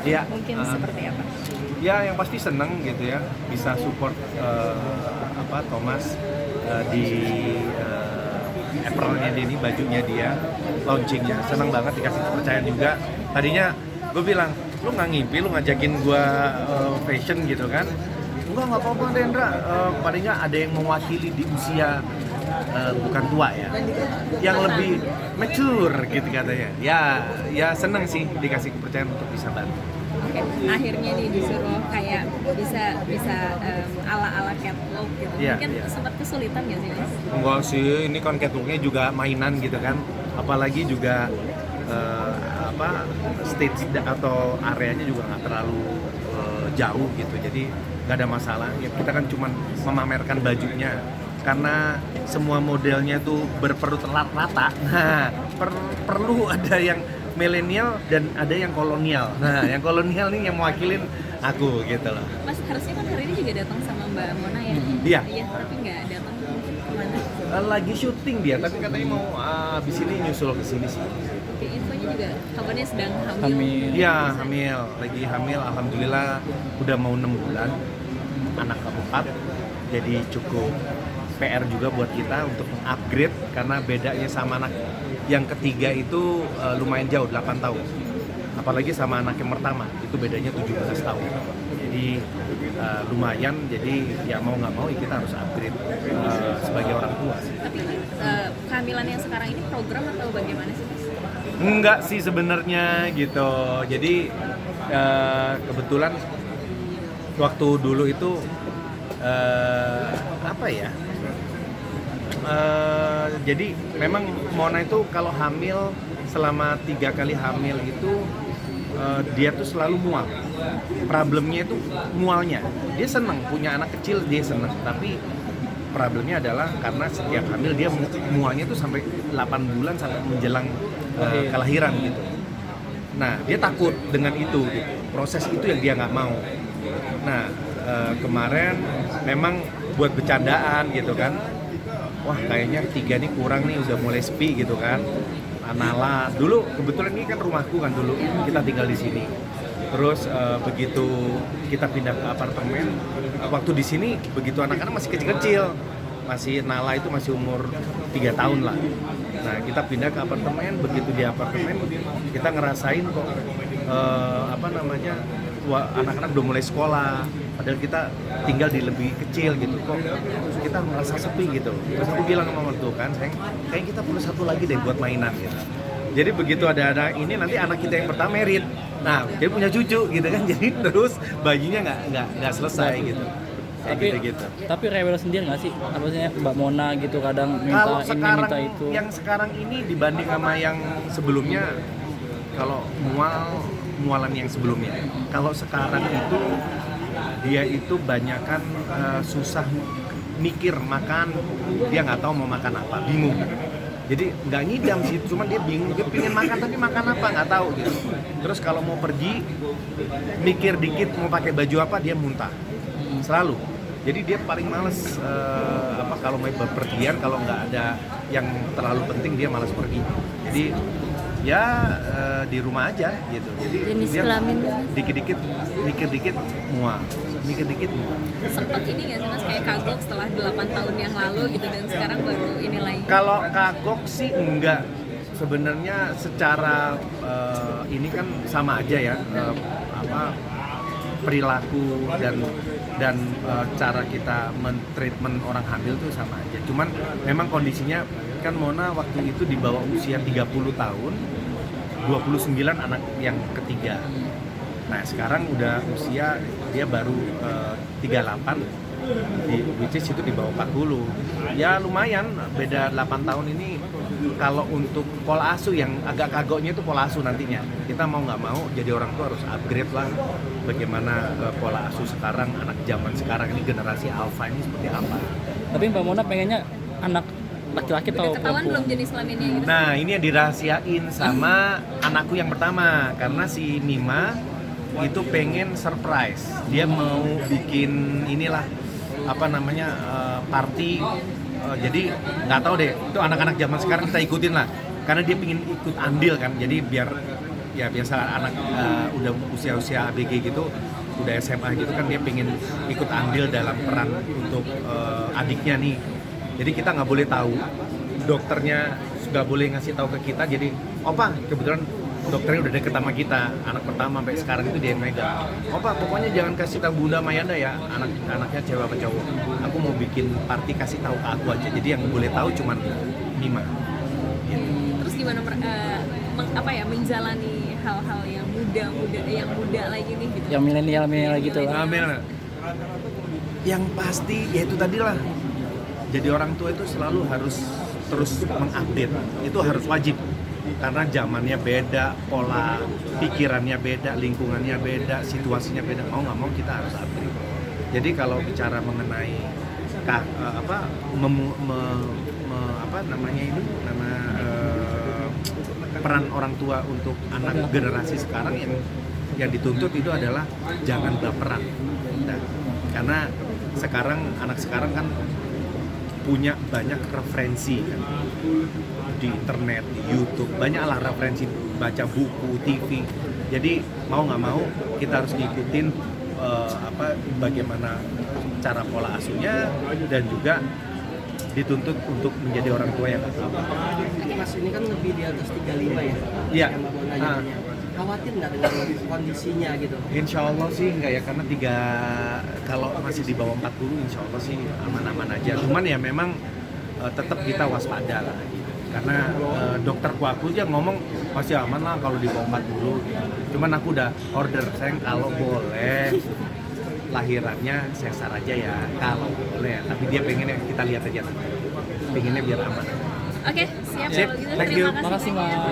Iya. Mungkin seperti apa? Ya yang pasti seneng gitu ya bisa support Thomas di apparel-nya dia ini, bajunya dia, launchingnya. Seneng banget dikasih kepercayaan juga. Tadinya gue bilang, lu nggak ngimpi, lu ngajakin gue fashion gitu kan? Nggak apa-apa Rendra, paling nggak ada yang mewakili di usia bukan tua ya, yang lebih mature gitu katanya. Ya seneng sih dikasih kepercayaan untuk bisa bantu. Oke, akhirnya nih disuruh kayak bisa ala-ala catwalk gitu. Iya, Mungkin iya. sempat kesulitan nggak sih Mas? Enggak sih, ini kan catwalknya juga mainan gitu kan, apalagi juga stage atau areanya juga nggak terlalu jauh gitu, jadi nggak ada masalah. Ya kita kan cuma memamerkan bajunya, karena semua modelnya tuh berperut rata. Nah, perlu ada yang milenial dan ada yang kolonial. Nah, yang kolonial nih yang mewakilin aku gitu loh. Mas harusnya kan hari ini juga datang sama Mbak Mona ya? Iya. Iya, tapi nggak datang kemana? Lagi syuting dia, tapi katanya mau abis ini nyusul ke sini sih. Oke, infonya juga kabarnya sedang hamil. Iya, hamil. Lagi hamil, alhamdulillah udah mau 6 bulan. Anak keempat. Jadi cukup PR juga buat kita untuk upgrade, karena bedanya sama anak yang ketiga itu lumayan jauh, 8 tahun. Apalagi sama anak yang pertama, itu bedanya 17 tahun. Jadi lumayan, jadi ya mau nggak mau kita harus upgrade sebagai orang tua. Tapi kehamilan yang sekarang ini program atau bagaimana sih Mas? Enggak sih sebenarnya gitu. Jadi kebetulan waktu dulu itu jadi memang Mona itu kalau hamil selama 3 kali hamil itu dia tuh selalu mual. Problemnya itu mualnya. Dia seneng punya anak kecil, dia seneng. Tapi problemnya adalah karena setiap hamil dia mualnya tuh sampai 8 bulan sampai menjelang kelahiran gitu. Nah, dia takut dengan itu gitu. Proses itu yang dia nggak mau. Nah, kemarin memang buat bercandaan gitu kan. Wah, kayaknya 3 nih kurang nih, udah mulai sepi gitu kan. Nala, dulu kebetulan ini kan rumahku kan dulu, kita tinggal di sini. Terus begitu kita pindah ke apartemen, waktu di sini begitu anak-anak masih kecil-kecil, masih Nala itu masih umur 3 tahun lah. Nah, kita pindah ke apartemen, begitu di apartemen kita ngerasain kok anak-anak udah mulai sekolah, padahal kita tinggal di lebih kecil gitu, kok kita merasa sepi gitu. Terus aku bilang sama mertua kan, sayang, kayak kita perlu satu lagi deh buat mainan gitu. Jadi begitu ada ini, nanti anak kita yang pertama merit, nah dia punya cucu gitu kan, jadi terus bayinya nggak selesai gitu. Tapi rewel sendiri nggak sih? Apa sih Mbak Mona gitu kadang minta Kalau ini sekarang, minta itu. yang sekarang ini dibanding sama yang sebelumnya, kalau mualan yang sebelumnya, kalau sekarang itu dia itu banyakan susah mikir makan, dia nggak tahu mau makan apa, bingung. Jadi nggak ngidam sih, cuma dia bingung, dia pengen makan tapi makan apa nggak tahu gitu. Terus kalau mau pergi, mikir dikit mau pakai baju apa, dia muntah selalu. Jadi dia paling males kalau mau bepergian, kalau nggak ada yang terlalu penting dia malas pergi. Jadi ya di rumah aja gitu. Jadi Jenis dia kelaminnya? dikit-dikit mikir dikit mual. Sempat ini nggak sih Mas kayak kagok setelah 8 tahun yang lalu gitu, dan sekarang baru ini lagi? Kalau kagok sih enggak. Sebenarnya secara ini kan sama aja ya, perilaku dan cara kita men-treatment orang hamil tuh sama aja. Cuman memang kondisinya kan Mona waktu itu di bawah usia 30 tahun, 29 anak yang ketiga. Nah, sekarang udah usia dia baru 38, which is itu di bawah 40. Ya lumayan, beda 8 tahun ini. Kalau untuk pola asuh yang agak kagoknya itu pola asuh nantinya. Kita mau nggak mau jadi orang tua harus upgrade lah bagaimana pola asuh sekarang, anak zaman sekarang ini, generasi alpha ini seperti apa. Tapi Mbak Mona pengennya anak laki-laki atau Ketahuan belum perempuan? jenis kelaminnya gitu? Nah, ini yang dirahasiain sama anakku yang pertama, karena si Mima itu pengen surprise. Dia mau bikin inilah party. Jadi nggak tahu deh, itu anak-anak zaman sekarang kita ikutin lah, karena dia pengen ikut andil kan. Jadi biar ya biasa anak udah usia ABG gitu, udah SMA gitu kan, dia pengen ikut andil dalam peran untuk adiknya nih. Jadi kita nggak boleh tahu, dokternya nggak boleh ngasih tahu ke kita. Jadi opa, kebetulan dokternya udah deket sama kita, anak pertama sampai sekarang itu dia yang megang. Opa, pokoknya jangan kasih tahu Bunda Mayanda ya, anaknya cewek apa cowok. Aku mau bikin party, kasih tahu ke aku aja. Jadi yang boleh tahu cuman Mima. Terus gimana menjalani hal-hal yang muda lagi nih gitu? Yang milenial gitu lah. Yang pasti ya itu tadi lah. Jadi orang tua itu selalu harus terus mengupdate. Itu harus wajib. Karena zamannya beda, pola pikirannya beda, lingkungannya beda, situasinya beda. Mau nggak mau kita harus update. Jadi kalau bicara mengenai peran orang tua untuk anak generasi sekarang, yang dituntut itu adalah jangan baperan. Nah, karena anak sekarang kan punya banyak referensi kan, di internet, di YouTube, banyaklah referensi, baca buku, TV. Jadi mau nggak mau kita harus ngikutin bagaimana cara pola asuhnya, dan juga dituntut untuk menjadi orang tua yang baik. Mas ini kan lebih di atas 35 ya? Iya. Mbak Mona jadinya. Khawatir nggak dengan kondisinya gitu? Insya Allah sih enggak ya, karena kalau masih di bawah 40 insya Allah sih aman-aman aja. Cuman ya memang tetap kita waspada lah gitu. Karena dokterku aku aja ngomong masih aman lah kalau di bawah 40. Cuman aku udah order, sayang kalau boleh lahirannya sesar aja ya, kalau boleh. Tapi dia pengennya kita lihat aja nanti. Pengennya biar aman. Oke, siap Sip, kalau gitu. thank you. Terima kasih Makasih, Mas. banyak.